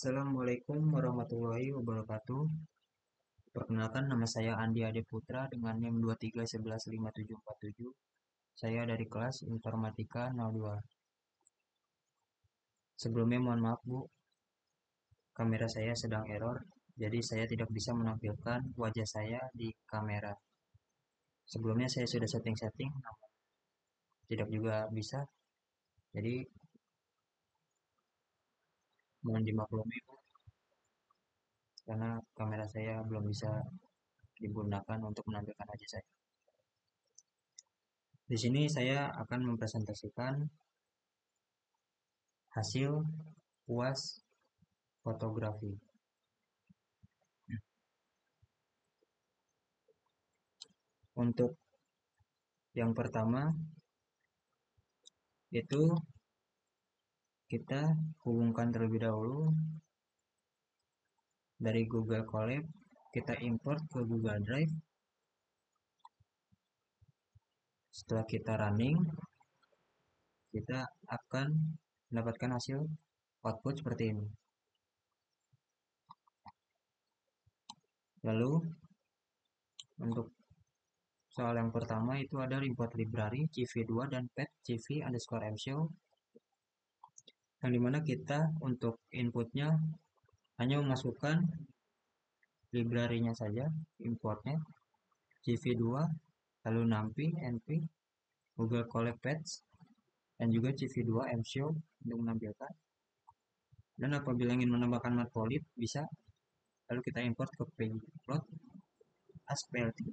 Assalamualaikum warahmatullahi wabarakatuh. Perkenalkan, nama saya Andi Ade Putra dengan NIM 2311577. Saya dari kelas Informatika 02. Sebelumnya mohon maaf Bu, kamera saya sedang error, jadi saya tidak bisa menampilkan wajah saya di kamera. Sebelumnya saya sudah setting-setting, namun tidak juga bisa. Jadi mohon dimaklumi Bu, karena kamera saya belum bisa digunakan untuk menampilkan wajah saya. Di sini saya akan mempresentasikan hasil UAS fotografi. Untuk yang pertama itu kita hubungkan terlebih dahulu dari Google Colab, kita import ke Google Drive. Setelah kita running, kita akan mendapatkan hasil output seperti ini. Lalu untuk soal yang pertama itu ada import library CV2 dan pet CV_mshow, yang dimana kita untuk inputnya hanya memasukkan library-nya saja, importnya CV2, lalu NumPy, NP, Google Colab Pets, dan juga CV2 MShow untuk menampilkan. Dan apabila ingin menambahkan matplotlib bisa, lalu kita import ke pageplots as plt.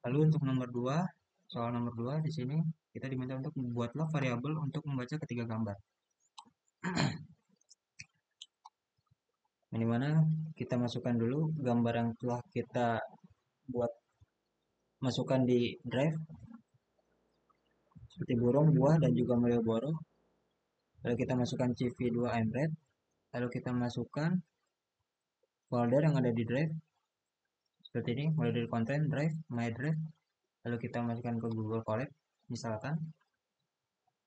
Lalu untuk nomor 2, soal nomor 2 di sini kita diminta untuk membuatlah variabel untuk membaca ketiga gambar. Yang dimana kita masukkan dulu gambar yang telah kita buat, masukkan di drive seperti burung, buah, dan juga Malioboro. Lalu kita masukkan CV2 Embed, lalu kita masukkan folder yang ada di drive seperti ini, mulai dari content, drive, my drive, lalu kita masukkan ke Google Colab misalkan,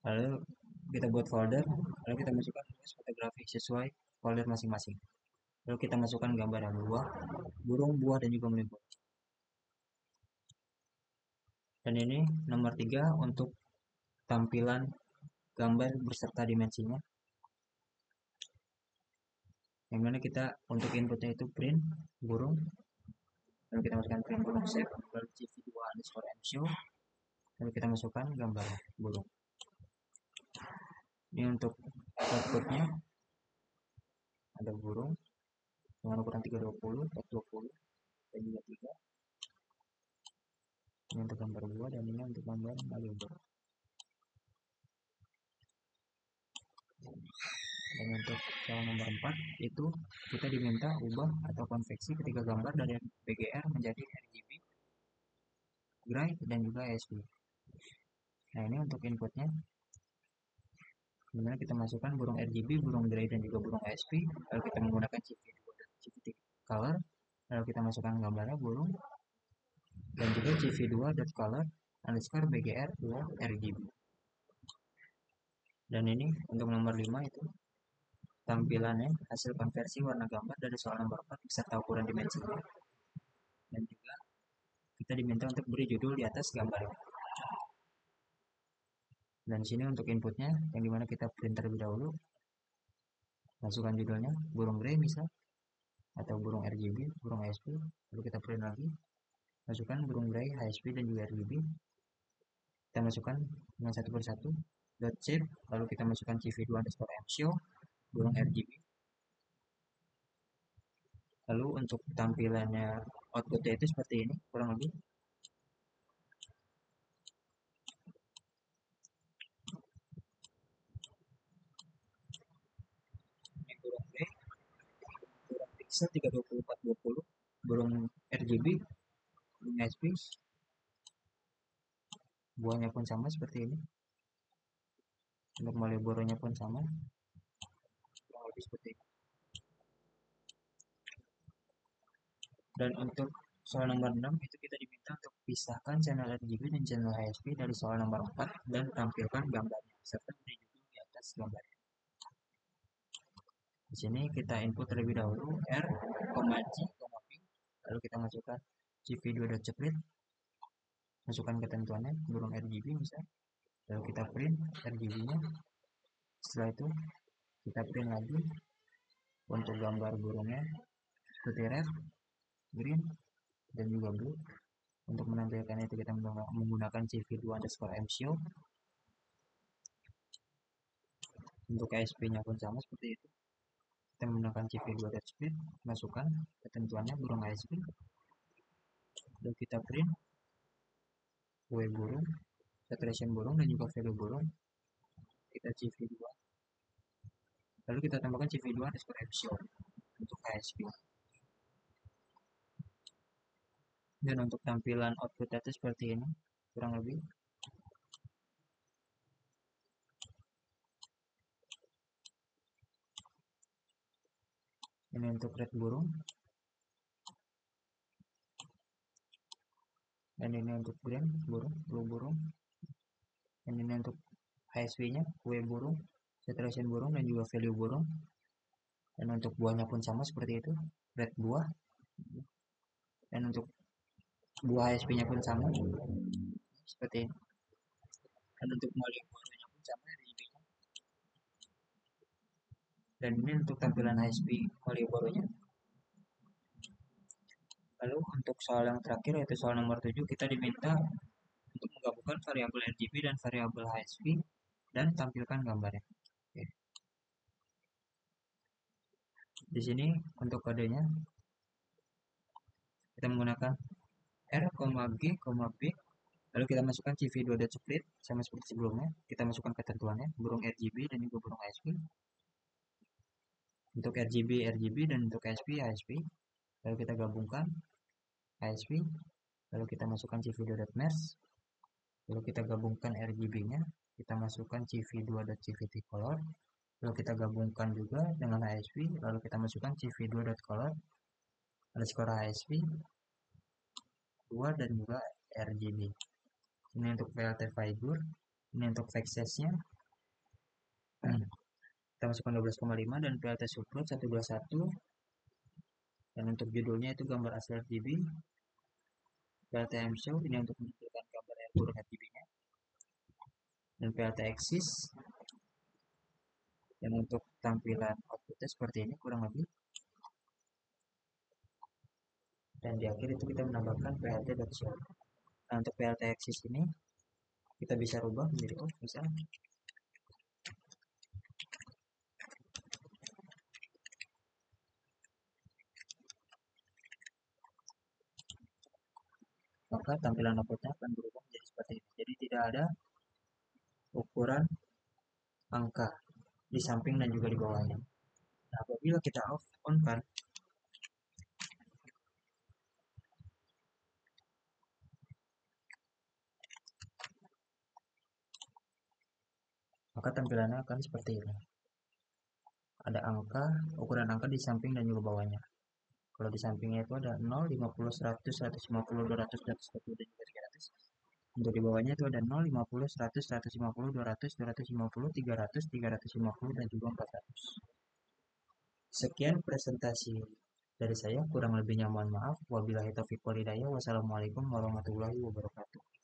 lalu kita buat folder, lalu kita masukkan fotografi sesuai folder masing-masing, lalu kita masukkan gambar yang buah, burung, buah, dan juga meliput. Dan ini nomor 3 untuk tampilan gambar beserta dimensinya, yang mana kita untuk inputnya itu print burung, lalu kita masukkan print burung shape, lalu CV2_mshow, lalu kita masukkan gambar burung. Ini untuk outputnya ada burung dengan ukuran 320, 420, dan juga 3. Ini untuk gambar buah dan ini untuk gambar Malioboro. Dan untuk soal nomor 4 itu kita diminta ubah atau konveksi ketiga gambar dari PGR menjadi RGB, gray, dan juga ASP. Nah ini untuk inputnya, dimana kita masukkan burung RGB, burung gray, dan juga burung ASP, lalu kita menggunakan CV2 dan CV3 color, lalu kita masukkan gambarnya burung, dan juga CV2.color underscore BGR 2 RGB. Dan ini untuk nomor 5 itu tampilannya hasil konversi warna gambar dari soal nomor 4 beserta ukuran dimensinya. Dan juga kita diminta untuk beri judul di atas gambar. Dan sini untuk inputnya, yang dimana kita print terlebih dahulu, masukkan judulnya burung gray misal, atau burung RGB, burung ASP, lalu kita print lagi, masukkan burung gray, ASP, dan juga RGB. Kita masukkan dengan satu persatu dot shape, lalu kita masukkan CV2_mshow, burung RGB. Lalu untuk tampilannya outputnya itu seperti ini kurang lebih. Ini burung gray, burung pixel 320x20, burung RGB, burung ASP, buahnya pun sama seperti ini. Untuk Malioboro-nya pun sama, kurang lebih seperti ini. Dan untuk soal nomor 6 itu kita diminta untuk pisahkan channel RGB dan channel ASP dari soal nomor 4 dan tampilkan gambarnya serta beri judul di atas gambarnya. Di sini kita input terlebih dahulu R, G, P, lalu kita masukkan cv2.split, masukkan ketentuannya burung RGB misal, lalu kita print RGB-nya. Setelah itu kita print lagi untuk gambar burungnya putih, red, green, dan juga blue. Untuk menampilkan itu kita menggunakan cv2_mshow. Untuk ASP-nya pun sama seperti itu. Kita menggunakan cv2.split, masukkan ketentuannya burung ASP, lalu kita print kue burung, saturation burung, dan juga value burung. Kita cv2, lalu kita tambahkan cv2_mshow untuk ASP. Dan untuk tampilan output data seperti ini kurang lebih. Ini untuk red burung, dan ini untuk green burung, blue burung, dan ini untuk ASP-nya kue burung, saturation burung, dan juga value burung. Dan untuk buahnya pun sama seperti itu, red buah, dan untuk buah ASP-nya pun sama seperti ini. Dan untuk Malioboro-nya pun sama RGB-nya. Dan ini untuk tampilan ASP Malioboro-nya. Lalu untuk soal yang terakhir yaitu soal nomor 7, kita diminta untuk menggabungkan variabel RGB dan variabel ASP dan tampilkan gambarnya. Oke. Di sini untuk kodenya kita menggunakan R, G, B, lalu kita masukkan cv2.split sama seperti sebelumnya. Kita masukkan ketentuannya burung RGB dan juga burung ASP. Untuk RGB dan untuk ASP. Lalu kita gabungkan ASP, lalu kita masukkan cv2.mesh, lalu kita gabungkan RGB-nya, kita masukkan cv2.cvt_color, lalu kita gabungkan juga dengan ASP, lalu kita masukkan cv2.color underscore ASP 2 dan juga RGB. Ini untuk PLT figure, ini untuk faxes-nya. Kita masukkan 12,5 dan PLT subroot 121. Dan untuk judulnya itu gambar asli RGB. PLT mshow ini untuk menampilkan gambar yang burung RGB-nya. Dan PLT axis. Dan untuk tampilan outputnya seperti ini kurang lebih. Dan di akhir itu kita menambahkan plt.show. Nah, untuk plt axis ini kita bisa rubah menjadi off misalnya. Maka tampilan outputnya akan berubah menjadi seperti ini. Jadi tidak ada ukuran angka di samping dan juga di bawahnya. Nah, apabila kita on kan, maka tampilannya akan seperti ini. Ada angka, ukuran angka di samping dan juga bawahnya. Kalau di sampingnya itu ada 0, 50, 100, 150, 200, 240, dan juga 300. Untuk di bawahnya itu ada 0, 50, 100, 150, 200, 250, 300, 350, dan juga 400. Sekian presentasi dari saya, kurang lebihnya mohon maaf. Wabillahi taufiq wal hidayah. Wassalamualaikum warahmatullahi wabarakatuh.